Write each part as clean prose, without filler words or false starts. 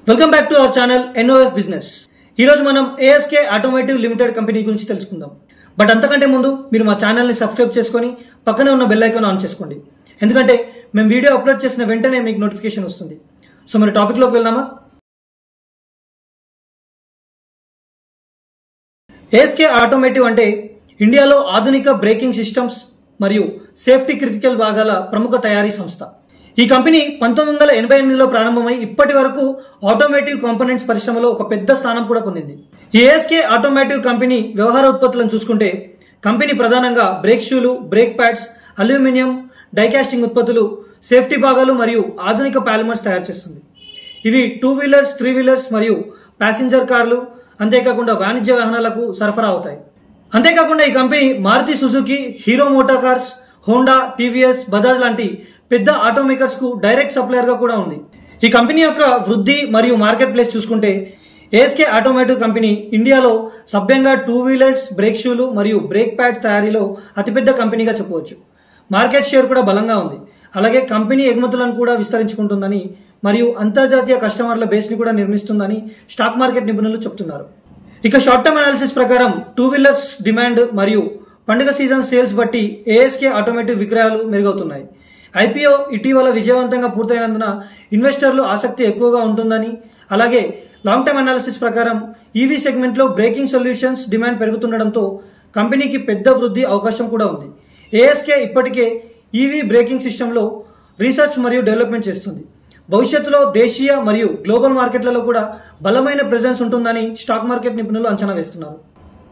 Welcome back to our channel ఎన్ఓఎఫ్ business. ఈ రోజు మనం ఏఎస్కే ఆటోమోటివ్ లిమిటెడ్ కంపెనీ గురించి తెలుసుకుందాం. బట్ అంతకంటే ముందు మీరు మా ఛానల్ ని సబ్స్క్రైబ్ చేసుకొని పక్కనే ఉన్న బెల్ ఐకాన్ ఆన్ చేసుకోండి. ఎందుకంటే మేము వీడియో అప్లోడ్ చేసిన వెంటనే మీకు నోటిఫికేషన్ వస్తుంది. సో మరి టాపిక్ లోకి వెళ్దామా? ఏఎస్కే ఆటోమోటివ్ అంటే ఇండియాలో ఆధునిక బ్రేకింగ్ సిస్టమ్స్ మరియు సేఫ్టీ క్రిటికల్ భాగాల ప్రముఖ తయారీ సంస్థ. ఈ కంపెనీ 1988లో ప్రారంభమై ఇప్పటి వరకు ఆటోమోటివ్ కాంపోనెంట్స్ పరిశ్రమలో ఒక పెద్ద స్థానం కూడా పొందింది. ఈ ఏఎస్కే ఆటోమోటివ్ కంపెనీ వ్యవహార ఉత్పత్తులను చూసుకుంటే కంపెనీ ప్రధానంగా బ్రేక్ షూలు, బ్రేక్ ప్యాడ్స్, అల్యూమినియం, డైకాస్టింగ్ ఉత్పత్తులు, సేఫ్టీ భాగాలు మరియు ఆధునిక పాలిమర్స్ తయారు చేస్తుంది. ఇవి 2 వీలర్స్, 3 వీలర్స్ మరియు ప్యాసింజర్ కార్లు, అంతేకాకుండా వాణిజ్య వాహనాలకు సరఫరా అవుతాయి. అంతేకాకుండా ఈ company Maruti Suzuki, Hero motor cars, Honda, TVS, Bajaj లాంటి పెద్ద ఆటోమేకర్స్ కు డైరెక్ట్ సప్లయర్ గా కూడా ఉంది. ఈ కంపెనీ యొక్క వృద్ధి మరియు మార్కెట్ ప్లేస్ చూసుకుంటే ఏఎస్కే ఆటోమోటివ్ కంపెనీ ఇండియాలో సభ్యంగా 2 వీలర్స్, బ్రేక్ షూలు మరియు బ్రేక్ ప్యాడ్స్ తయారీలో అతిపెద్ద కంపెనీగా చెప్పవచ్చు. మార్కెట్ షేర్ కూడా బలంగా ఉంది. అలాగే కంపెనీ ఎగుమతులను కూడా విస్తరించుకుంటుందని మరియు అంతర్జాతీయ కస్టమర్ల బేస్ ని కూడా నిర్మిస్తుందని స్టాక్ మార్కెట్ నిపుణులు చెబుతున్నారు. ఇక షార్ట్ టర్మ్ అనాలిసిస్ ప్రకారం 2 వీలర్స్ డిమాండ్ మరియు పండుగ సీజన్ సేల్స్ బట్టి ఏఎస్కే ఆటోమోటివ్ విక్రయాలు మెరుగవుతున్నాయి. ఐపీఓ ఇటీవల విజయవంతంగా పూర్తయినందున ఇన్వెస్టర్లు ఆసక్తి ఎక్కువగా ఉంటుందని, అలాగే లాంగ్ టర్మ్ అనాలిసిస్ ప్రకారం ఈవీ సెగ్మెంట్ లో బ్రేకింగ్ సొల్యూషన్స్ డిమాండ్ పెరుగుతుండటంతో కంపెనీకి పెద్ద వృద్ధి అవకాశం కూడా ఉంది. ఏఎస్కే ఇప్పటికే ఈవీ బ్రేకింగ్ సిస్టమ్ లో రీసెర్చ్ మరియు డెవలప్మెంట్ చేస్తుంది. భవిష్యత్తులో దేశీయ మరియు గ్లోబల్ మార్కెట్లలో కూడా బలమైన ప్రెజెన్స్ ఉంటుందని స్టాక్ మార్కెట్ నిపుణులు అంచనా వేస్తున్నారు.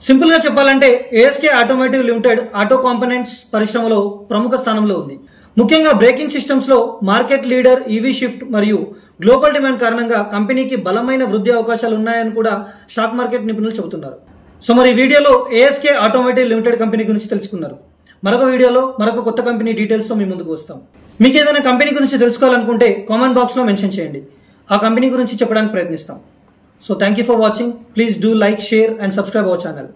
సింపుల్ గా చెప్పాలంటే ASK automotive limited auto components పరిశ్రమలో ప్రముఖ స్థానంలో ఉంది. ముఖ్యంగా బ్రేకింగ్ సిస్టమ్స్ లో మార్కెట్ లీడర్, ఈవీ షిఫ్ట్ మరియు గ్లోబల్ డిమాండ్ కారణంగా కంపెనీకి బలమైన వృద్ధి అవకాశాలు ఉన్నాయని కూడా స్టాక్ మార్కెట్ నిపుణులు చెబుతున్నారు. సో మరి ఈ వీడియోలో ఏఎస్కే ఆటోమోటివ్ లిమిటెడ్ కంపెనీ గురించి తెలుసుకున్నారు. మరొక వీడియోలో మరొక కొత్త కంపెనీ డీటెయిల్స్ తో మీ ముందుకు వస్తాం. మీకు ఏదైనా కంపెనీ గురించి తెలుసుకోవాలనుకుంటే కామెంట్ బాక్స్ లో మెన్షన్ చేయండి. ఆ కంపెనీ గురించి చెప్పడానికి ప్రయత్నిస్తాం. So thank you for watching. Please do like, share and subscribe our channel.